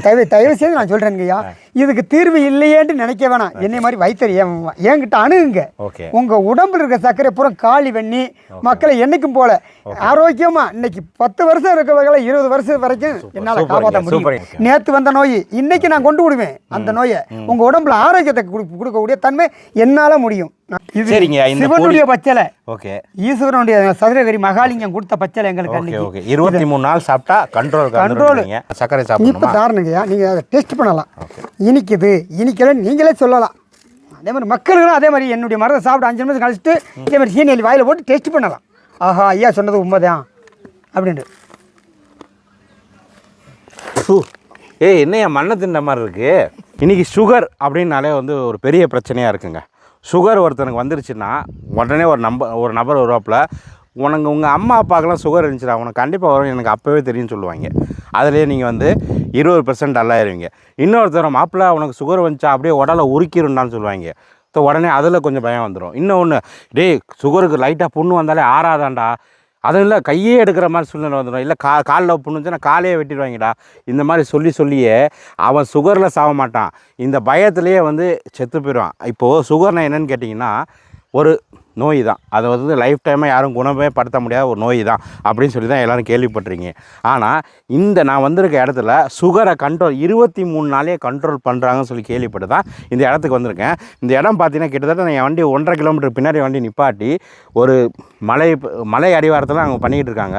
தயவு செய்து நான் சொல்கிறேங்கய்யா, இதுக்கு தீர்வு இல்லையேன்னு நினைக்க வேணாம். என்னை மாதிரி வைத்தறி என்கிட்ட அணுகுங்க. உங்கள் உடம்புல இருக்க சர்க்கரை பூரா காலி பண்ணி மக்களை என்னைக்கும் போல ஆரோக்கியமாக இன்னைக்கு 10 வருஷம் இருக்கவங்களை 20 வருஷம் வரைக்கும் என்னால் காப்பாற்ற முடியும். நேற்று வந்த நோய் இன்னைக்கு நான் கொண்டு விடுவேன். அந்த நோயை உங்கள் உடம்புல ஆரோக்கியத்தை கொடுக்கக்கூடிய தன்மை என்னால் முடியும். சிவனுடைய பச்சலை, ஈஸ்வரனுடைய சதுரகிரி மகாலிங்கம் கொடுத்த பச்சலை எங்களுக்கு 23 நாள் சாப்பிட்டா கண்ட்ரோல். சர்க்கரை இப்போ தாரணங்கய்யா, நீங்கள் அதை டெஸ்ட் பண்ணலாம். இனிக்குது இனிக்கல நீங்களே சொல்லலாம். அதே மாதிரி மக்களும் அதே மாதிரி என்னுடைய மரத்தை சாப்பிட்டு 5 நிமிஷம் கழிச்சிட்டு இதே மாதிரி சீனி வாயில் போட்டு டெஸ்ட் பண்ணலாம். ஆஹா, ஐயா சொன்னது உண்மைதான் அப்படின்ட்டு. என்னையா மண்ணை தின்ன மாதிரி இருக்கு. இன்னைக்கு சுகர் அப்படின்னாலே வந்து ஒரு பெரிய பிரச்சனையாக இருக்குங்க. சுகர் ஒருத்தனுக்கு வந்துருச்சுன்னா உடனே ஒரு நபர் வருவாப்பில், உனக்கு உங்கள் அம்மா அப்பாக்கெல்லாம் சுகர் இருந்துச்சுடா, உனக்கு கண்டிப்பாக வரும், எனக்கு அப்போவே தெரியும்னு சொல்லுவாங்க. அதுலேயே நீங்கள் வந்து 20% டல்லாயிருவீங்க. இன்னொருத்தர் மாப்பிள்ளை உனக்கு சுகர் வந்துச்சா அப்படியே உடலை உருக்கிருந்தான்னு சொல்லுவாங்க. ஸோ உடனே அதில் கொஞ்சம் பயம் வந்துடும். இன்னொன்று, டேய் சுகருக்கு லைட்டாக புண்ணு வந்தாலே ஆறாதாண்டா, அதுவும் இல்லை கையே எடுக்கிற மாதிரி சூழ்நிலை வந்துடும். இல்லை காலில் புண்ணுச்சுன்னா காலையே வெட்டிடுவாங்கடா. இந்த மாதிரி சொல்லியே அவன் சுகரில் சாக மாட்டான், இந்த பயத்துலேயே வந்து செத்து போயிடுவான். இப்போது சுகர்னால் என்னென்னு கேட்டிங்கன்னா ஒரு நோய் தான். அதை வந்து லைஃப் டைமாக யாரும் குணமே படுத்த முடியாத ஒரு நோய் தான் அப்படின்னு சொல்லி தான் எல்லோரும் கேள்விப்பட்டிருக்கீங்க. ஆனால் நான் வந்திருக்க இடத்துல சுகரை 23 நாளே கண்ட்ரோல் பண்ணுறாங்கன்னு சொல்லி கேள்விப்பட்டு தான் இந்த இடத்துக்கு வந்திருக்கேன். இந்த இடம் பார்த்தீங்கன்னா கிட்டத்தட்ட என் வண்டி 1.5 கிலோமீட்டர் பின்னாடி வண்டி நிப்பாட்டி ஒரு மலை அடிவாரத்தில் அவங்க பண்ணிக்கிட்டு இருக்காங்க.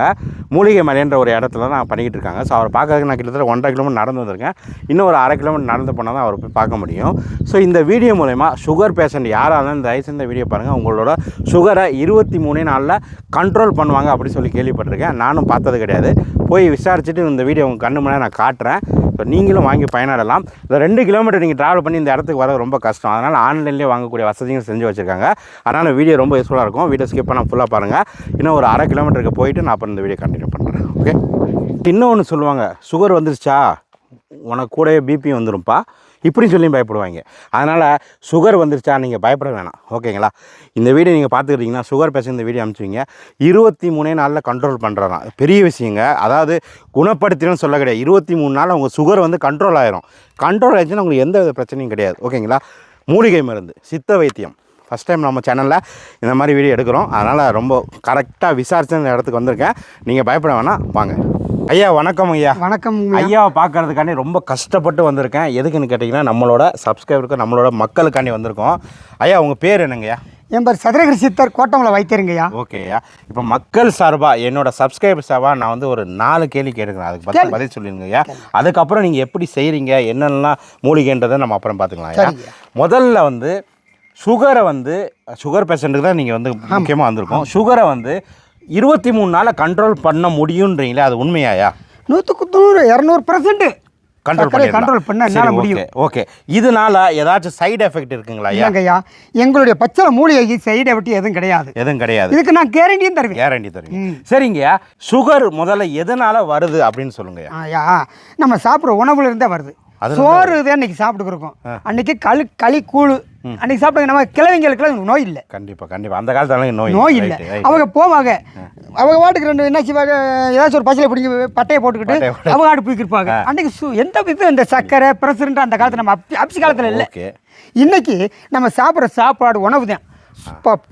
மூலிகை மலைன்ற ஒரு இடத்துல தான் பண்ணிக்கிட்டு இருக்காங்க. ஸோ அவரை பார்க்கறதுக்கு நான் கிட்டத்தட்ட 1.5 கிலோமீட்டர் நடந்து வந்திருக்கேன். இன்னும் ஒரு 1/2 கிலோமீட்டர் நடந்து போனால் தான் அவரை போய் பார்க்க முடியும். ஸோ இந்த வீடியோ மூலமா சுகர் பேஷண்ட் யாராக இருந்தாலும் தயவுசெய்து இந்த வீடியோ பாருங்கள். உங்களோட சுகரை 23 நாளில் கண்ட்ரோல் பண்ணுவாங்க அப்படி சொல்லி கேள்விப்பட்டிருக்கேன். நானும் பார்த்தது கிடையாது. போய் விசாரிச்சுட்டு இந்த வீடியோ உங்கள் கண்ணு முன்னாடி நான் காட்டுறேன். இப்போ நீங்களும் வாங்கி பயனடலாம். இந்த 2 கிலோமீட்டர் நீங்கள் ட்ராவல் பண்ணி இந்த இடத்துக்கு வர ரொம்ப கஷ்டம். அதனால் ஆன்லைன்லேயே வாங்கக்கூடிய வசதிகள் செஞ்சு வச்சுருக்காங்க. அதனால் வீடியோ ரொம்ப யூஸ்ஃபுல்லாக இருக்கும். வீடியோ ஸ்கிப் பண்ணால் ஃபுல்லாக பாருங்கள். இன்னும் ஒரு 1/2 கிலோமீட்டருக்கு போயிட்டு நான் அப்புறம் இந்த வீடியோ கண்டினியூ பண்ணுறேன். ஓகே. இன்னொன்று சொல்லுவாங்க, சுகர் வந்துருச்சா உனக்கு கூடவே பிபி வந்துடும்ப்பா இப்படி சொல்லி பயப்படுவாங்க. அதனால் சுகர் வந்துருச்சா நீங்கள் பயப்பட வேணாம். ஓகேங்களா. இந்த வீடியோ நீங்கள் பார்த்துக்கிட்டிங்கன்னா சுகர் பேஷண்ட் இந்த வீடியோ அனுப்பிச்சிங்க. 23 நாளில் கண்ட்ரோல் பண்ணுறதான் பெரிய விஷயங்க. அதாவது குணப்படுத்தினு சொல்ல கிடையாது. 23 நாள் உங்கள் சுகர் வந்து கண்ட்ரோல் ஆயிரும். கண்ட்ரோல் ஆயிடுச்சுன்னா உங்களுக்கு எந்த வித பிரச்சனையும் கிடையாது. ஓகேங்களா. மூலிகை மருந்து, சித்த வைத்தியம் ஃபஸ்ட் டைம் நம்ம சேனலில் இந்த மாதிரி வீடியோ எடுக்கிறோம். அதனால் ரொம்ப கரெக்டாக விசாரித்து இந்த இடத்துக்கு வந்திருக்கேன். நீங்கள் பயப்பட வேணாம், வாங்க. ஐயா வணக்கம். ஐயா வணக்கம். ஐயாவை பார்க்கறதுக்காண்டி ரொம்ப கஷ்டப்பட்டு வந்திருக்கேன். எதுக்குன்னு கேட்டிங்கன்னா நம்மளோட சப்ஸ்கிரைபருக்கு நம்மளோட மக்களுக்காண்டி வந்திருக்கோம். ஐயா உங்கள் பேர் என்னங்கய்யா? என் பேர் சதுரகிரி சித்தர், கோட்டமலை வைத்தியருங்கய்யா. ஓகேயா. இப்போ மக்கள் சார்பாக என்னோட சப்ஸ்கிரைபர் சார்பாக நான் வந்து ஒரு 4 கேள்வி கேட்குறேன். அதுக்கு பதில் சொல்லிடுங்க ஐயா. அதுக்கப்புறம் நீங்கள் எப்படி செய்கிறீங்க என்னென்னலாம் மூலிகைன்றதை நம்ம அப்புறம் பார்த்துக்கலாம் ஐயா. முதல்ல வந்து சுகரை வந்து சுகர் பேஷண்ட்டுக்கு தான் நீங்கள் வந்து முக்கியமாக வந்திருக்கோம். சுகரை வந்து 23 நாளில் கண்ட்ரோல் பண்ண முடியுன்றீங்களே, அது உண்மையாயா? 100% கண்ட்ரோல் பண்ண என்னால் முடியும். ஓகே. இதனால ஏதாச்சும் சைடு எஃபெக்ட் இருக்குங்களா? இல்லைங்கய்யா, எங்களுடைய பச்சளை மூலிகைக்கு சைடு எஃபெக்ட் எதுவும் கிடையாது. இதுக்கு நான் கேரண்டியும் தருவேன். சரிங்கய்யா. சுகர் முதல்ல எதனால வருது அப்படின்னு சொல்லுங்க ஐயா. நம்ம சாப்பிட்ற உணவுல இருந்தே வருது. சோறு தான் அன்னைக்கு சாப்பிட்டுருக்கோம். அன்னைக்கு களி கூழு அன்னைக்கு சாப்பிட்டாங்க. நம்ம கிழவிங்களுக்குலாம் நோய் இல்லை. கண்டிப்பாக அந்த காலத்துல நோய் இல்லை. அவங்க போவாங்க, அவங்க வாட்டுக்கு 2 என்ன செய்வாங்க, ஏதாச்சும் ஒரு பச்சலை பிடிச்சி பட்டையை போட்டுக்கிட்டு அவங்க ஆடு போய்க்கிருப்பாங்க. அன்னைக்கு எந்த விதம் இந்த சர்க்கரை பிரசிடண்ட் அந்த காலத்தில் நம்ம அப்சி காலத்தில் இல்லை. இன்னைக்கு நம்ம சாப்பிட்ற சாப்பாடு உணவு தான்.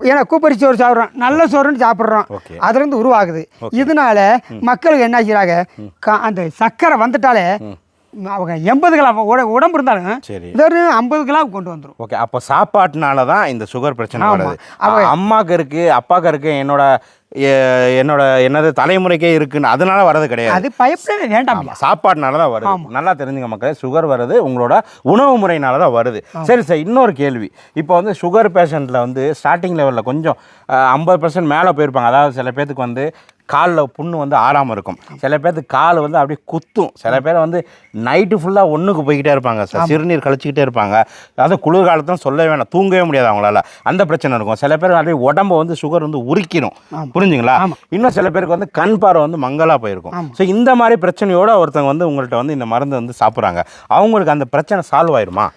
ஏன்னா கூப்பரி சோறு சாப்பிட்றோம், நல்ல சோறுன்னு சாப்பிட்றோம், அதுலேருந்து உருவாகுது. இதனால மக்களுக்கு என்ன செய்கிறாங்க, அந்த சர்க்கரை வந்துட்டாலே அவங்க 80 கிலோ உடம்பு இருந்தாலும் வெறும் 50 கிலோ கொண்டு வந்துடும். ஓகே. அப்போ சாப்பாட்டுனால தான் இந்த சுகர் பிரச்சனை வருது. அம்மாவுக்கு இருக்குது, அப்பாவுக்கு இருக்குது, என்னது தலைமுறைக்கே இருக்குன்னு அதனால வரது கிடையாது. அது பயப்பட வேண்டாம், சாப்பாடுனால தான் வருது. நல்லா தெரிஞ்சுங்க மக்களே, சுகர் வருது உங்களோட உணவு முறையினால தான் வருது. சரி சார், இன்னொரு கேள்வி. இப்போ வந்து சுகர் பேஷண்ட்டில் வந்து ஸ்டார்டிங் லெவலில் கொஞ்சம் 50% மேலே போயிருப்பாங்க. அதாவது சில பேர்த்துக்கு வந்து காலில் புண்ணு வந்து ஆறாமல் இருக்கும், சில பேர்த்துக்கு கால் வந்து அப்படியே குத்தும், சில பேர் வந்து நைட்டு ஃபுல்லாக ஒன்றுக்கு போய்கிட்டே இருப்பாங்க சார், சிறுநீர் கழிச்சிக்கிட்டே இருப்பாங்க. அதாவது குளிர்காலத்தான் சொல்ல வேணாம், தூங்கவே முடியாது அவங்களால, அந்த பிரச்சனை இருக்கும். சில பேர் அப்படியே உடம்பை வந்து சுகர் வந்து உரிக்கணும், புரிஞ்சுங்களா. இன்னும் சில பேருக்கு வந்து கண் பார்வை வந்து மங்கலாக போயிருக்கும். ஸோ இந்த மாதிரி பிரச்சனையோட ஒருத்தவங்க வந்து உங்கள்கிட்ட வந்து இந்த மருந்து வந்து சாப்பிட்றாங்க, அவங்களுக்கு அந்த பிரச்சனை சால்வ் ஆயிருமா?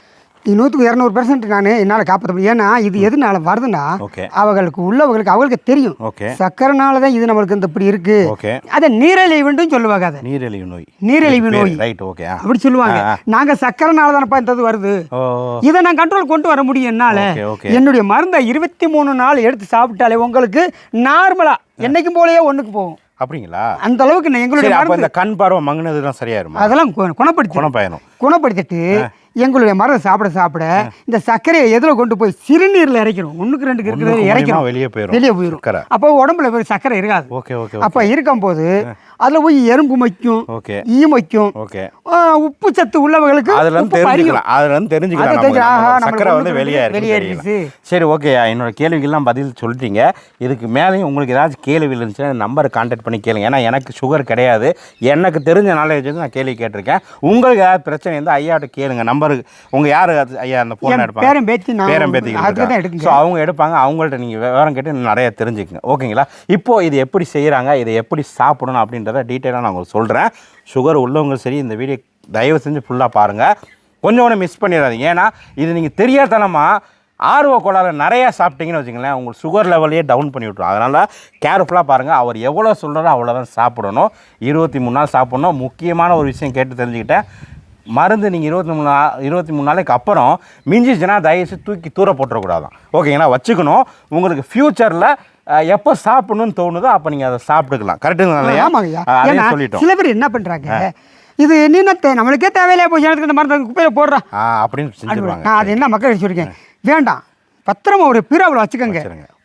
100க்கு 200% நான் என்னால் காப்பாற்ற முடியும். ஏன்னா இது எதுனால வருதுன்னா அவங்களுக்கு உள்ளவங்களுக்கு அவங்களுக்கு தெரியும் சக்கரைனால தான் இது நம்மளுக்கு இந்த இப்படி இருக்கு. அதை நீரிழிவுன்னு சொல்லுவாங்க. அதை நீரிழிவு நோய் அப்படி சொல்லுவாங்க. நாங்கள் சக்கரைனால தானப்பா இந்த இது வருது, இதை நான் கண்ட்ரோல் கொண்டு வர முடியும் என்னால். என்னுடைய மருந்தை 23 நாள் எடுத்து சாப்பிட்டாலே உங்களுக்கு நார்மலாக என்னைக்கும் போலயே ஒன்றுக்கு போகும். அப்படிங்களா? அந்த அளவுக்கு எங்களுடைய கண் பார்வை மங்கினதுலாம் சரியாயிருமா? அதெல்லாம் குணப்படுத்திட்டு எங்களுடைய மரம் சாப்பிட இந்த சர்க்கரையை எதில் கொண்டு போய் சிறுநீரில் இறைக்கணும். 1க்கு 2க்கு இருக்கிறது இறைக்கணும், வெளியே போயிடும். அப்போ உடம்புல சர்க்கரை இருக்காது. அப்போ இருக்கும்போது அதில் போய் எறும்பு மொய்க்கும், ஈ மொய்க்கும், உப்பு சத்து உள்ளவர்களுக்கு வெளியேறிடுச்சு. சரி, ஓகே. என்னோட கேள்விகள்லாம் பதில் சொல்லிட்டீங்க. இதுக்கு மேலேயும் உங்களுக்கு ஏதாச்சும் கேள்வி இருந்துச்சுன்னா நம்பரை கான்டாக்ட் பண்ணி கேளுங்க. ஏன்னா எனக்கு சுகர் கிடையாது, எனக்கு தெரிஞ்ச நாலேஜ் வந்து நான் கேள்வி கேட்டிருக்கேன். உங்களுக்கு ஏதாவது பிரச்சனை இருந்தால் ஐயாட்ட கேளுங்க. நம்பருக்கு உங்கள் யார் ஐயா அந்த ஃபோன் எடுப்பாங்க, பேரம் பேத்திக்கு. ஸோ அவங்க எடுப்பாங்க. அவங்கள்ட்ட நீங்கள் விவரம் கேட்டு நிறைய தெரிஞ்சுக்கங்க. ஓகேங்களா? இப்போது இது எப்படி செய்கிறாங்க, இதை எப்படி சாப்பிடணும் அப்படின்றத டீட்டெயிலாக நான் உங்களுக்கு சொல்கிறேன். சுகர் உள்ளவங்க சரி, இந்த வீடியோ தயவு செஞ்சு ஃபுல்லாக பாருங்கள். கொஞ்சம் மிஸ் பண்ணிடாதீங்க. ஏன்னா இது நீங்கள் தெரியாதனமாக ஆர்வ கோளாறு நிறையா சாப்பிட்டீங்கன்னு வச்சுங்களேன், உங்களுக்கு சுகர் லெவலையே டவுன் பண்ணி விட்ருவோம். அதனால் கேர்ஃபுல்லாக பாருங்கள். அவர் எவ்வளோ சொல்கிறாரோ அவ்வளோதான் சாப்பிடணும். 23 நாள் சாப்பிடணும். முக்கியமான ஒரு விஷயம் கேட்டு தெரிஞ்சுக்கிட்டேன். மருந்து நீங்கள் 23 நாளைக்கு அப்புறம் மிஞ்சிச்சுன்னா தயவுசெய்து தூக்கி தூர போட்டுறக்கூடாதான். ஓகேங்களா? வச்சுக்கணும். உங்களுக்கு ஃப்யூச்சரில் எப்போ சாப்பிடணும்னு தோணுதோ அப்போ நீங்கள் அதை சாப்பிட்டுக்கலாம். கரெக்டுங்களா? சொல்லிட்டோம். சில பேர் என்ன பண்ணுறாங்க, இது என்னத்தை நம்மளுக்கே தேவையில்லையா போய் எனக்கு இந்த மருந்து குப்பையில் போடுறான் அப்படின்னு செஞ்சுருவாங்க. நான் அது என்ன மக்கள் சொல்லியிருக்கேன், வேண்டாம், பத்திரமா ஒரு பீராவில் வச்சுக்கோங்க.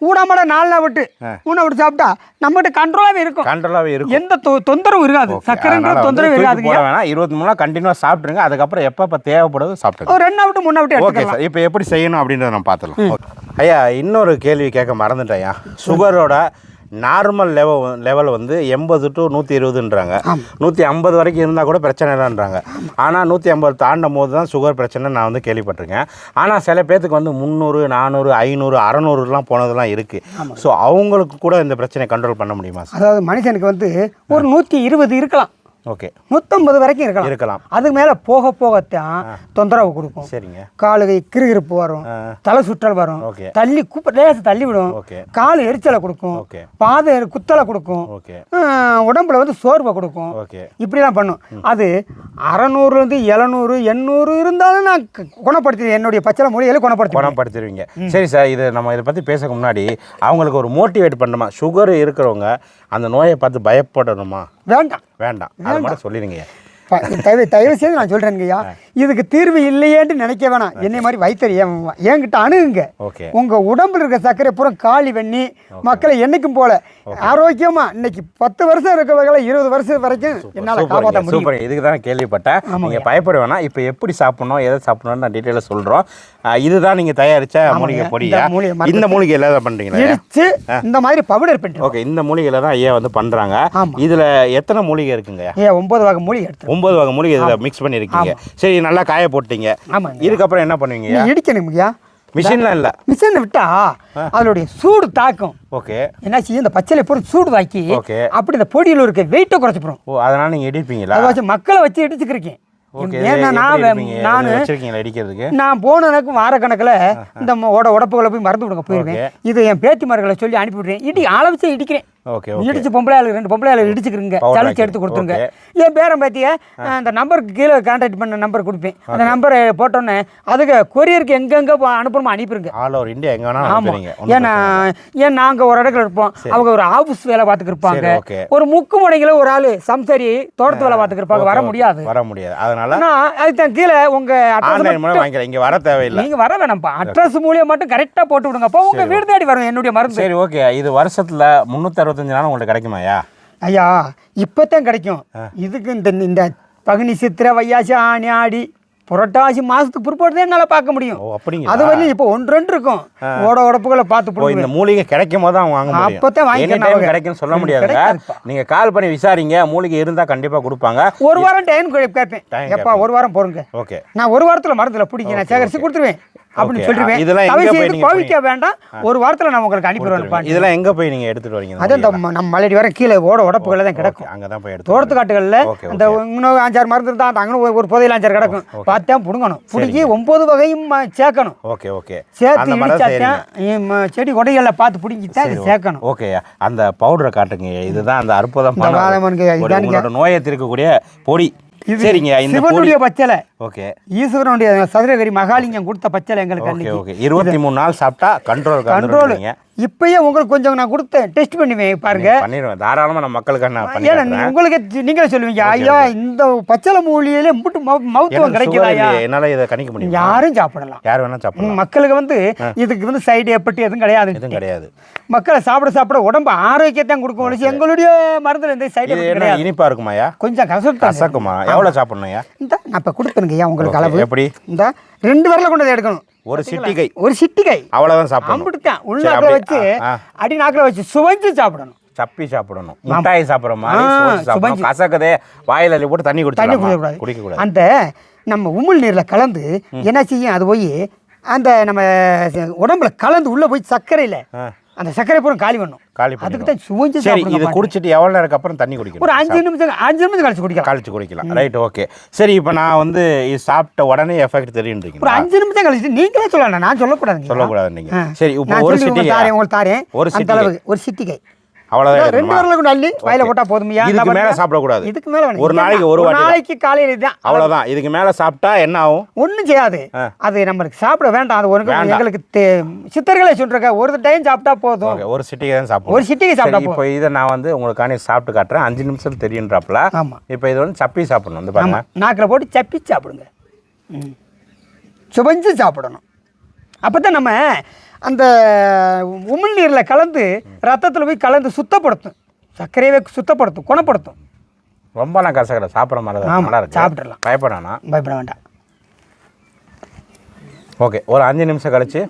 ஊடாமட 4 நாள் விட்டு 3 நாள் விட்டு சாப்பிட்டா நம்மகிட்ட கண்ட்ரோலாகவே இருக்கும். எந்த தொந்தரவும் இருக்காது. சக்கரைன்ற தொந்தரவு இருக்காது. 23 நாள் கண்டினியூவாக சாப்பிட்ருங்க. அதுக்கப்புறம் எப்போ தேவைப்படுது சாப்பிட்டு 2 நாள் விட்டு 3 நாள் விட்டு. ஓகே சார், இப்போ எப்படி செய்யணும் அப்படின்றத நம்ம பார்த்துலாம். ஐயா, இன்னொரு கேள்வி கேட்க மறந்துட்டேன் ஐயா. சுகரோட நார்மல் லெவல் வந்து 80 to 120ன்றாங்க. 150 வரைக்கும் இருந்தால் கூட பிரச்சனை இல்லைன்றாங்க. ஆனால் 150 தாண்டும் போது தான் சுகர் பிரச்சனை நான் வந்து கேள்விப்பட்டிருக்கேன். ஆனால் சில பேர்த்துக்கு வந்து 300, 400, 500, 600லாம் போனதெல்லாம் இருக்குது. ஸோ அவங்களுக்கு கூட இந்த பிரச்சனையை கண்ட்ரோல் பண்ண முடியுமா? அதாவது மனுஷனுக்கு வந்து ஒரு 120 இருக்கலாம். ஓகே, 150 வரைக்கும் இருக்கலாம். அதுக்கு மேலே போகத்தான் தொந்தரவு கொடுக்கும். சரிங்க. காலு கிருகிருப்பு வரும், தலை சுற்றல் வரும், தள்ளி லேசு தள்ளி விடும், கால் எரிச்சலை கொடுக்கும், பாதை குத்தலை கொடுக்கும், உடம்புல வந்து சோர்வை கொடுக்கும். இப்படிலாம் பண்ணும். அது 600 700 800 இருந்தாலும் நான் குணப்படுத்தி என்னுடைய பச்சளை மொழிகளை குணப்படுத்திடுவீங்க. சரி சார், இது நம்ம இதை பற்றி பேச முன்னாடி அவங்களுக்கு ஒரு மோட்டிவேட் பண்ணணுமா? சுகர் இருக்கிறவங்க அந்த நோயை பார்த்து பயப்படணுமா? வேண்டாம். அது மட்டும் சொல்லிடுங்க. தயவு செய்து நான் சொல்கிறேங்கய்யா, இதுக்கு தீர்வு இல்லையேன்னு நினைக்க வேணாம். என்னை மாதிரி வைத்தறி என்கிட்ட அணுகுங்க. உங்கள் உடம்புல இருக்க சர்க்கரை பூரா காலி பண்ணி மக்களை என்னைக்கும் போல ஆரோக்கியமாக இன்னைக்கு 10 வருஷம் இருக்கவங்களை 20 வருஷம் வரைக்கும் என்னால் காப்பாற்ற முடியும். சூப்பர், இதுக்கு தான் கேள்விப்பட்டேன். நீங்கள் பயப்பட வேணாம். இப்போ எப்படி சாப்பிடணும், எதை சாப்பிடணும்னு நான் டீட்டெயிலாக சொல்கிறோம். இதுதான் நீங்கள் தயாரித்த மூலிகை பொடியா? இந்த மூலிகையில் தான் பண்ணுறீங்களா? இடிச்சு இந்த மாதிரி பவுடர் பண்ணுறோம். ஓகே, இந்த மூலிகையில் தான் ஐயா வந்து பண்ணுறாங்க. இதில் எத்தனை மூலிகை இருக்குங்க? 9 வகை மூலிகை எடுத்து 9 வகை மூலிகை இதில் மிக்ஸ் பண்ணியிருக்கீங்க. சரி, நல்லா காய போட்டீங்க. இதுக்கப்புறம் என்ன பண்ணுவீங்க? இடிக்கணுங்கய்யா. மிஷின்லாம் இல்லை, மிஷினை விட்டா அதனுடைய சூடு தாக்கும். ஓகே, என்ன செய்யும், இந்த பச்சையில பொறுத்து சூடு தாக்கி அப்படி இந்த பொடியில் இருக்க வெயிட்டை குறைச்சி போடும். ஓ, அதனால நீங்கள் இடிப்பீங்களா? அதை வச்சு மக்களை வச்சு இடிச்சுக்கிறீங்க. நான் போனதுக்கு வாரக்கணக்கில் இந்த உடப்புகளை போய் மருந்து கொடுக்க போயிருக்கேன். இதை என் பேத்திமார்களை சொல்லி அனுப்பிவிடுறேன். இடிச்சு இடிக்கிறேன். இடிச்சு பொம்பளை 2 பொம்பளை இடிச்சுக்கிறீங்க, சளிச்சு எடுத்து கொடுத்துருங்க. என் பேரன் பேத்திய அந்த நம்பருக்கு கீழே கான்டாக்ட் பண்ண நம்பர் கொடுப்பேன். அந்த நம்பரை போட்டோன்னே அதுக்கு கொரியருக்கு எங்கெங்கே அனுப்பணுமோ அனுப்பிடுங்க. ஆல் ஓவர் இந்தியா எங்கே வேணாலும். ஆமாம், ஏன் நாங்கள் ஒரு இடத்துல இருப்போம், அவங்க ஒரு ஆஃபீஸ் வேலை பார்த்துக்கு இருப்பாங்க. ஒரு முக்கு முனைகளை ஒரு ஆள் சம்சாரி தோட்டத்து வேலை பார்த்துக்கு இருப்பாங்க. வர முடியாது. அதனால அதுக்கு கீழே உங்க இங்க வர தேவையில்லை, நீங்க வர வேணாம்ப்பா. அட்ரஸ் மூலியம் மட்டும் கரெக்டாக போட்டு விடுங்க. அப்போ உங்க வீடு தேடி வரும் என்னுடைய மருந்து. சரி, ஓகே. இது வருஷத்துல 365 நாள் உங்களுக்கு கிடைக்குமாயா? ஐயா, இப்போத்தான் கிடைக்கும். இதுக்கு இந்த பங்குனி சித்திரை வையாசி ஆனி ஆடி புரட்டாசி மாசத்துக்கு பிற்பாடு என்னால பார்க்க முடியும். அது வந்து இப்போ 1-2 இருக்கும். உடப்புகளை பார்த்து இந்த மூலிகை கிடைக்கும் போது அவங்க வாங்க முடியும். அப்பதான் வாங்கிக்கலாம். கிடைக்கும்னு சொல்ல முடியாதுங்க. நீங்க கால் பண்ணி விசாரிங்க, மூலிகை இருந்தா கண்டிப்பா கொடுப்பாங்க. ஒரு வாரம் டைம் கேட்பேன். எப்பா ஒரு வாரம் போறங்க. ஓகே, நான் ஒரு வாரத்துல மருந்துல பிடிக்க நான் சேகரிச்சு கொடுத்துருவேன். அப்படின்னு சொல்லிடுவேன். இதெல்லாம் தயவு எங்க போய் செய்து நீங்க கோவிக்க வேண்டாம், ஒரு வாரத்தில் நான் உங்களுக்கு அனுப்பிடுவேன். இதெல்லாம் எங்க போய் நீங்க எடுத்துட்டு வரீங்க? அது இந்த நம்ம மலையடி வர கீழே உடப்புகளில் தான் கிடக்கும். அங்கே தான் போய் எடுத்து தோட்டத்து காட்டுகளில் அந்த இன்னும் 5-6 மருந்து இருந்தால் அந்த அங்கே ஒரு புதையில 5 கிடக்கும். பார்த்தா பிடுங்கணும், பிடிக்கி 9 வகையும் சேர்க்கணும். ஓகே சேர்த்து இடிச்சாத்தான் செடி கொடைகளில் பார்த்து பிடிங்கித்தான் இது சேர்க்கணும். ஓகே, அந்த பவுடரை காட்டுங்க. இதுதான் அந்த அற்புதமான நோயை தீர்க்கக்கூடிய பொடி. சரிங்க, இந்த சிவனுடைய பச்சளை. ஓகே, ஈஸ்வரனுடைய சதுரகிரி மகாலிங்கம் கொடுத்த பச்சளை எங்களுக்கு. ஓகே 23 நாள் சாப்பிட்டா கண்ட்ரோல். இப்பயே உங்களுக்கு கொஞ்சம் நான் கொடுத்தேன், டெஸ்ட் பண்ணுவேன் பாருங்க. பண்ணிடுவேன் தாராளமாக, நம்ம மக்களுக்கு. ஏன்னா உங்களுக்கு நீங்களே சொல்லுவீங்க, ஐயா இந்த பச்சளை மூலிகையில மருத்துவம் கிடைக்குதா? என்னால இதை கணிக்க முடியும். யாரும் சாப்பிடலாம், யார் வேணா சாப்பிடலாம். மக்களுக்கு இதுக்கு சைடு எஃபெக்ட் எதுவும் கிடையாது. மக்களை சாப்பிட உடம்பு ஆரோக்கியத்தான் கொடுக்கும். எங்களுடைய மருந்துல எந்த சைடு எஃபெக்ட் கிடையாது. இனிப்பா இருக்குமாயா? கொஞ்சம் கசக்குமா? எவ்வளவு சாப்பிடணும்? இந்த நான் இப்ப கொடுப்பேனுங்க ஐயா உங்களுக்கு அளவு. எப்படி? இந்த 2 விரல கொண்டு எடுக்கணும். ஒரு சிட்டிகை அவ்வளவுதான் சாப்பிடணும். அப்படித்தான் உள்நாக்கில் வச்சு அடி நாக்கில் வச்சு சுவைச்சு சாப்பிடணும். சப்பி சாப்பிடணும், மிட்டாய் சாப்பிட்ற மாதிரி. கசக்கதே வாயில போட்டு தண்ணி குடிக்கக்கூடாது. அந்த நம்ம உமிழ் நீர்ல கலந்து என்ன செய்யும், அது போய் அந்த நம்ம உடம்புல கலந்து உள்ள போய் சர்க்கரையில அந்த சர்க்கரை பூரா காலி பண்ணும். அதுக்கு தான் சுவைச்சு சாப்பிடணும். இது குடிச்சிட்டு எவ்வளவு நேரம் அப்புறம் தண்ணி குடிக்கணும்? ஒரு 5 நிமிஷம் கழிச்சு குடிக்கலாம். Right, okay. சரி, இப்போ நான் இது சாப்பிட்ட உடனே எஃபெக்ட் தெரியுன்றீங்க. ஒரு 5 நிமிஷம் கழிச்சு நீங்களே சொல்லலாம், நான் சொல்லக்கூடாது நீங்க. சரி, இப்போ ஒரு சிட்டிகை உங்களுக்கு தாரேன். ஒரு சிட்டிகை அவ்வளவுதான். 2 விரலுக்கு அள்ளி வாயில போட்டா போதுமையா? இதுக்கு மேல சாப்பிடக்கூடாது. இதுக்கு மேல ஒரு நாளைக்கு காலையில தான் அவ்வளவுதான். இதுக்கு மேல சாப்பிட்டா என்ன ஆகும்? ஒண்ணும் செய்யாது. அது நம்மளுக்கு சாப்பிட வேண்டாம். அது எங்களுக்கு சித்தர்களே சொல்றாங்க, ஒரு டைம் சாப்பிட்டா போதும். ஒரு சிட்டிகை தான் சாப்பிடும். ஒரு சிட்டிகை சாப்பிட்டா இப்போ இதை நான் உங்களுக்கான சாப்பிட்டு காட்டுறேன். 5 நிமிஷம் தெரியுன்றாப்ல. ஆமா. இப்போ இது சப்பி சாப்பிடணும். வந்து பாருங்க, நாக்கில் போட்டு சப்பி சாப்பிடுங்க, சுவைஞ்சு சாப்பிடணும். அப்பதான் நம்ம அந்த உமிழ்நீரில் கலந்து ரத்தத்தில் போய் கலந்து சுத்தப்படுத்தும், சர்க்கரையவே சுத்தப்படுத்தும், குணப்படுத்தும். ரொம்ப நான் கசக்கரை சாப்பிட்ற மாதிரி தான். நல்லா இருக்கு, சாப்பிட்றலாம். பயப்பட வேண்டாம். ஓகே, ஒரு 5 நிமிஷம் கழிச்சு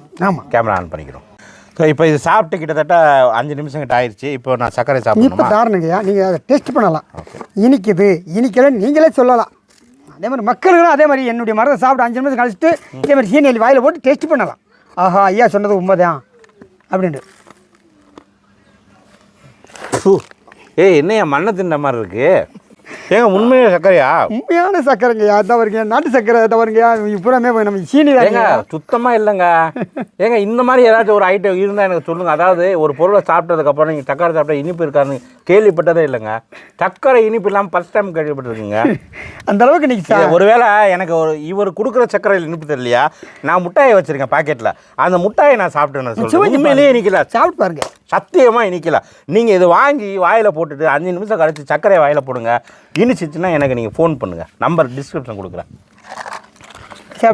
கேமரா ஆன் பண்ணிக்கிறோம். ஸோ இப்போ இது சாப்பிட்டு கிட்டத்தட்ட 5 நிமிஷம் கிட்ட ஆயிடுச்சு. இப்போ நான் சர்க்கரை சாப்பிடணும். இப்போ தாரணங்கய்யா, நீங்கள் அதை டெஸ்ட் பண்ணலாம். இனிக்கல நீங்களே சொல்லலாம். அதே மாதிரி மக்களும் அதே மாதிரி என்னுடைய மரத்தை சாப்பிட்டு 5 நிமிஷம் கழிச்சுட்டு இதே மாதிரி சீனி வாயில் போட்டு டெஸ்ட் பண்ணலாம். ஆஹா, ஐயா சொன்னது உண்மைதான் அப்படின்ட்டு. என்னையா மண்ணை தின்ன மாதிரி இருக்கு? ஏங்க உண்மையான சர்க்கரையா? உண்மையான சர்க்கரைங்கய்யா, அதான் வருங்க. நாட்டு சர்க்கரை தான் வருங்கய்யா. பூராமே நம்ம சீனி ஏங்க சுத்தமாக இல்லைங்க. ஏங்க இந்த மாதிரி ஏதாச்சும் ஒரு ஐட்டம் இருந்தால் எனக்கு சொல்லுங்கள். அதாவது ஒரு பொருளை சாப்பிட்டதுக்கப்புறம் நீங்கள் சர்க்கரை சாப்பிட்டா இனிப்பு இருக்காருன்னு கேள்விப்பட்டதே இல்லைங்க. சர்க்கரை இனிப்பு இல்லாமல் ஃபஸ்ட் டைம் கேள்விப்பட்டிருக்கீங்க. அந்த அளவுக்கு நீங்கள் ஒருவேளை எனக்கு இவர் கொடுக்குற சர்க்கரையில் இனிப்பு தெரியலையா? நான் முட்டாயை வச்சுருக்கேன் பாக்கெட்டில். அந்த முட்டாயை நான் சாப்பிட்டேன்னு சொல்லுவேன். உண்மையிலேயே இனிக்கல. சாப்பிட்டு பாருங்க, சத்தியமாக இனிக்கல. நீங்கள் இது வாங்கி வாயில் போட்டுட்டு 5 நிமிஷம் கழிச்சு சர்க்கரையை வாயில் போடுங்க. இனிச்சிச்சுன்னா எனக்கு நீங்கள் ஃபோன் பண்ணுங்கள். நம்பர் டிஸ்கிரிப்ஷன் கொடுக்குறேன்.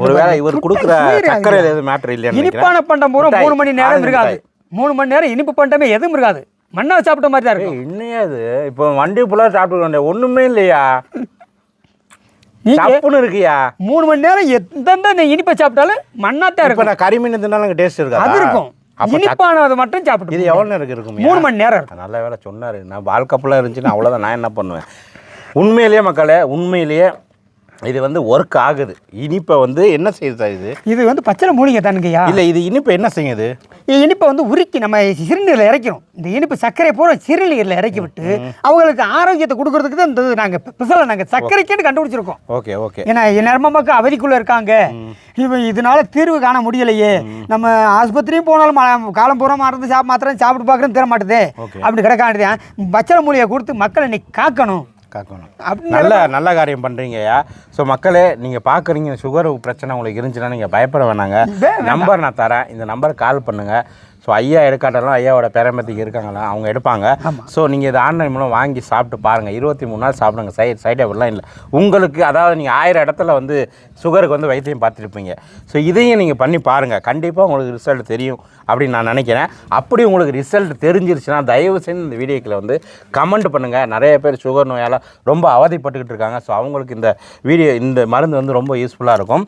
ஒருவேளை இவர் கொடுக்குற சர்க்கரையில் எதுவும் மேட்டர் இல்லையா? இனிப்பான பண்டம் பூரா 3 மணி நேரம் இருக்காது. 3 மணி நேரம் இனிப்பு பண்டமே எதுவும் இருக்காது. மண்ணா சாப்பிட்ட மாதிரி தான் இருக்கும். என்னையா இது? இப்போ வண்டி ஃபுல்லாக சாப்பிட்டு ஒன்றுமே இல்லையா? சப்புன்னு இருக்குயா. 3 மணி நேரம் எந்தெந்த இனிப்பை சாப்பிட்டாலும் மண்ணாத்தான் இருக்கும். இப்போ நான் கறிமீன் தின்னாலும் டேஸ்ட் இருக்கா? அது இருக்கும். இனிப்பானது மட்டும் சாப்பிட்டு. இது எவ்வளோ நேரம் இருக்கும்? 3 மணி நேரம் இருக்கும். நல்ல வேலை சொன்னார். நான் வாழ்க்கைப்பெல்லாம் இருந்துச்சுன்னா அவ்வளோதான். நான் என்ன பண்ணுவேன்? உண்மையிலேயே மக்களே, உண்மையிலேயே இது ஒர்க் ஆகுது. இனிப்பை என்ன செய்யுது சார்? இது பச்சளை மூலிகை தானுங்கய்யா. இல்லை, இது இனிப்பை என்ன செய்யுது? இனிப்பை உருக்கி நம்ம சிறுநீரில் இறக்கணும். இந்த இனிப்பு சர்க்கரை பூரா சிறுநீரில் இறக்கி விட்டு அவங்களுக்கு ஆரோக்கியத்தை கொடுக்கறதுக்கு தான் இந்த நாங்கள் ஸ்பெஷலாக நாங்கள் சர்க்கரைக்கேன்னு கண்டுபிடிச்சிருக்கோம். Okay okay. ஏன்னா நம்ம மக்கள் அவதிக்குள்ளே இருக்காங்க. இதனால தீர்வு காண முடியலையே. நம்ம ஆஸ்பத்திரியும் போனாலும் காலம் பூரா மருந்து மாத்திரம் சாப்பிட்டு பார்க்குறேன்னு தர மாட்டுது. அப்படி கிடக்காண்டுதான் பச்சளை மூலிகை கொடுத்து மக்களை இன்னைக்கு காக்கணும். நல்ல காரியம் பண்ணுறீங்கய்யா. ஸோ மக்களே, நீங்கள் பார்க்குறீங்க, சுகர் பிரச்சனை உங்களுக்கு இருந்துச்சுன்னா நீங்கள் பயப்பட வேணாங்க. நம்பர் நான் தரேன், இந்த நம்பருக்கு கால் பண்ணுங்கள். ஸோ ஐயா எடுக்காட்டாலும் ஐயாவோட பேரம்பத்திக்கு இருக்காங்களா, அவங்க எடுப்பாங்க. ஸோ நீங்கள் இதை ஆன்லைன் மூலம் வாங்கி சாப்பிட்டு பாருங்கள். 23 நாள் சாப்பிடுங்க. சைட் எஃபெக்ட்லாம் இல்லை உங்களுக்கு. அதாவது நீங்கள் 1000 இடத்துல சுகருக்கு வைத்தியம் பார்த்துருப்பீங்க. ஸோ இதையும் நீங்கள் பண்ணி பாருங்கள். கண்டிப்பாக உங்களுக்கு ரிசல்ட் தெரியும் அப்படின்னு நான் நினைக்கிறேன். அப்படி உங்களுக்கு ரிசல்ட் தெரிஞ்சிருச்சுன்னா தயவு செய்து இந்த வீடியோக்கில் கமெண்ட் பண்ணுங்கள். நிறைய பேர் சுகர் நோயால் ரொம்ப அவதிப்பட்டுக்கிட்டு இருக்காங்க. ஸோ அவங்களுக்கு இந்த மருந்து ரொம்ப யூஸ்ஃபுல்லாக இருக்கும்.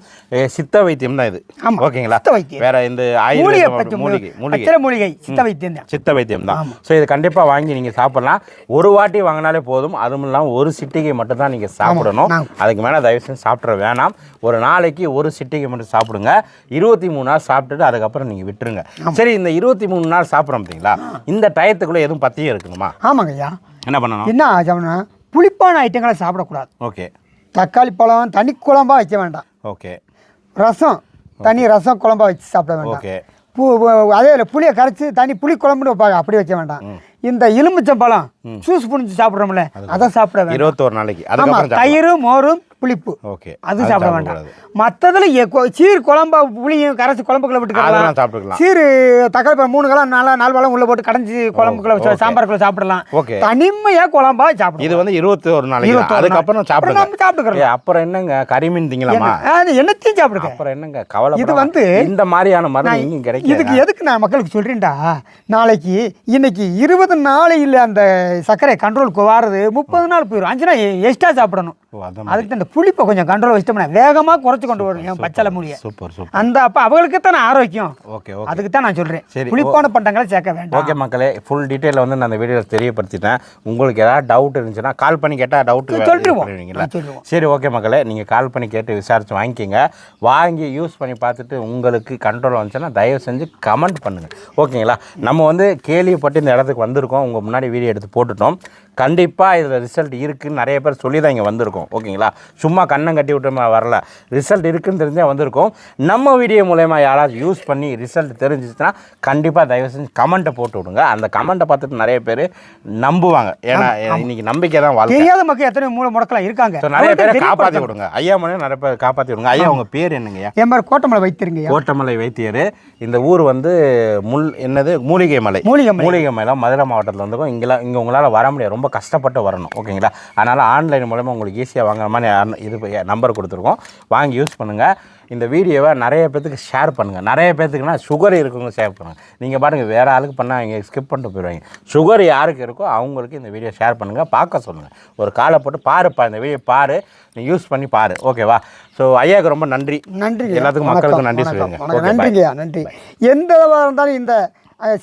சித்த வைத்தியம் தான் இது. ஓகேங்களா? வேறு இந்த ஆயுர்வேத மூலிகை வெற்றிலை மூலிகை சித்த வைத்தியம் தான். சித்த வைத்தியம் தான். ஸோ இது கண்டிப்பாக வாங்கி நீங்கள் சாப்பிட்லாம். ஒரு வாட்டி வாங்கினாலே போதும். அதுவும் இல்லாமல் ஒரு சிட்டிகை மட்டும் தான் நீங்கள் சாப்பிடணும். அதுக்கு மேலே தயவு செஞ்சு சாப்பிட்ற வேணாம். ஒரு நாளைக்கு ஒரு சிட்டிகை மட்டும் சாப்பிடுங்க. 23 நாள் சாப்பிட்டுட்டு அதுக்கப்புறம் நீங்கள் விட்டுருங்க. சரி, இந்த 23 நாள் சாப்பிட்றோம் பார்த்தீங்களா, இந்த டயத்துக்குள்ளே எதுவும் பத்தியம் இருக்கணுமா? ஆமாங்க ஐயா. என்ன பண்ணணும்? என்ன ஆச்சோம்னா புளிப்பான ஐட்டங்களை சாப்பிடக்கூடாது. ஓகே. தக்காளி பழம் தனி குழம்பா வைக்க வேண்டாம். ஓகே. ரசம் தனி ரசம் குழம்பா வச்சு சாப்பிட வேண்டாம். ஓகே. அதே புளியை கரைச்சி தனி புளி குழம்புன்னு வைப்பாங்க, அப்படி வைக்க வேண்டாம். இந்த எலுமிச்சம்பழம் ஜூஸ் புடிஞ்சு சாப்பிட்றோம்ல, அதை சாப்பிட வேண்டாம் 21 நாளைக்கு. ஆமாம், தயிர் மோரும் புளிப்பு ஓகே, அது சாப்பிட வேண்டாம். மற்றதுல சீர் குழம்பா புளியும் கரைச்சி குழம்புக்குள்ள விட்டுக்கலாம். சாப்பிட்டுக்கலாம். சீர் தக்காளி பழம் 3 கிலோ 4 பழம் உள்ள போட்டு கடைஞ்சி குழம்புக்குள்ள வச்சு சாம்பாருக்குள்ள சாப்பிடலாம். தனிமையா குழம்பா சாப்பிடும். இது வந்து 21 நாளைக்கு. அதுக்கப்புறம் சாப்பிடுங்க. அப்புறம் என்னங்க கறிமீன் திங்கலாமா? என்னத்தையும் சாப்பிடுங்க. அப்புறம் என்னங்க கவலை? இது வந்து இந்த மாதிரியான மருந்து இங்க கிடைக்கும். இதுக்கு எதுக்கு நான் மக்களுக்கு சொல்றேன்டா, நாளைக்கு இன்னைக்கு 20 நாளையில் அந்த சர்க்கரை கண்ட்ரோலுக்கு வாரது 30 நாள் போயிடும். 5 நாள் எக்ஸ்ட்ரா சாப்பிடணும். அதுக்கு இந்த புளிப்பை கொஞ்சம் கண்ட்ரோல் வச்சிட்டோம்னா வேகமா குறைச்சு கொண்டு வரும் என் பச்சளை முடிய. Super super. அந்த அப்ப அவங்களுக்கு தான் ஆரோக்கியம். ஓகே. அதுக்கு தான் நான் சொல்றேன், புளிப்பான பண்டங்களை சேர்க்க வேண்டாம். ஓகே மக்களே, ஃபுல் டீட்டெயில் வந்து நான் அந்த வீடியோவில் தெரியப்படுத்திட்டேன். உங்களுக்கு ஏதாவது டவுட் இருந்துச்சுன்னா கால் பண்ணி கேட்டால் டவுட் சொல்லிடுவீங்களா? சரி, ஓகே மக்களே, நீங்கள் கால் பண்ணி கேட்டு விசாரிச்சு வாங்கிக்கிங்க. வாங்கி யூஸ் பண்ணி பார்த்துட்டு உங்களுக்கு கண்ட்ரோல் வந்துச்சுன்னா தயவு செஞ்சு கமெண்ட் பண்ணுங்கள். ஓகேங்களா? நம்ம வந்து கேள்விப்பட்டு இந்த இடத்துக்கு வந்திருக்கோம். உங்கள் முன்னாடி வீடியோ எடுத்து போட்டுட்டோம். கண்டிப்பாக இதில் ரிசல்ட் இருக்குதுன்னு நிறைய பேர் சொல்லி தான் இங்கே வந்திருக்கோம். ஓகேங்களா? சும்மா கண்ணம் கட்டி விட்டு வரல, ரிசல்ட் இருக்குதுன்னு தெரிஞ்சே வந்திருக்கோம். நம்ம வீடியோ மூலயமா யாராச்சும் யூஸ் பண்ணி ரிசல்ட் தெரிஞ்சிச்சுன்னா கண்டிப்பாக தயவு செஞ்சு கமெண்ட்டை போட்டு விடுங்க. அந்த கமெண்ட்டை பார்த்துட்டு நிறைய பேர் நம்புவாங்க. ஏன்னா இன்னைக்கு நம்பிக்கை தான் வாழ்க்கை. தெரியாத மக்கள் எத்தனை மூல முடக்கலாம் இருக்காங்க. நிறைய பேரை காப்பாற்றி விடுங்க. ஐயா மனையும் நிறைய பேர் காப்பாற்றி விடுங்க. ஐயா, உங்கள் பேர் என்னங்கய்யா? என் மாதிரி கோட்டமலை வைத்திருங்க. கோட்டமலை வைத்தியர். இந்த ஊர் வந்து மூலிகை மலை. மூலிகை மலை மதுரை மாவட்டத்தில் வந்துருக்கும். இங்கே உங்களால் வர முடியாது, ரொம்ப கஷ்டப்பட்டு வரணும். ஓகேங்களா? அதனால் ஆன்லைன் மூலமாக உங்களுக்கு ஈஸியாக வாங்குற மாதிரி இது நம்பர் கொடுத்துருக்கோம். வாங்கி யூஸ் பண்ணுங்கள். இந்த வீடியோவை நிறைய பேத்துக்கு ஷேர் பண்ணுங்கள். நிறைய பேத்துக்குன்னா சுகர் இருக்குங்க ஷேர் பண்ணுங்கள். நீங்கள் பாருங்கள், வேறு ஆளுக்கு பண்ணால் அவங்க ஸ்கிப் பண்ணிட்டு போயிடுவாங்க. சுகர் யாருக்கு இருக்கோ அவங்களுக்கு இந்த வீடியோ ஷேர் பண்ணுங்கள். பார்க்க சொல்லுங்கள். ஒரு காலை போட்டு பாருப்பா, இந்த வீடியோ பாரு, நீ யூஸ் பண்ணி பாரு. ஓகேவா? ஸோ ஐயாவுக்கு ரொம்ப நன்றி. எல்லாத்துக்கும் மக்களுக்கும் நன்றி சொல்லுங்கள். நன்றிங்கய்யா, நன்றி. எந்த இருந்தாலும் இந்த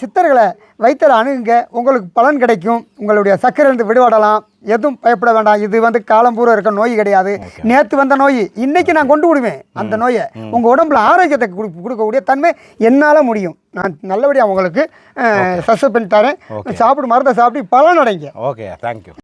சித்தர்களை வைத்தல அணுகுங்க, உங்களுக்கு பலன் கிடைக்கும். உங்களுடைய சர்க்கரையிலிருந்து விடுபடலாம். எதுவும் பயப்பட வேண்டாம். இது வந்து காலம்பூரா இருக்க நோய் கிடையாது. நேற்று வந்த நோய் இன்னைக்கு நான் கொண்டு விடுவேன். அந்த நோயை உங்கள் உடம்புல ஆரோக்கியத்தை கொடுக்கக்கூடிய தன்மை என்னால் முடியும். நான் நல்லபடியாக உங்களுக்கு சக்ஸஸ் பண்ணி தரேன். சாப்பிடு, மருந்தை சாப்பிட்டு பலன் அடைங்க. Okay, thank you.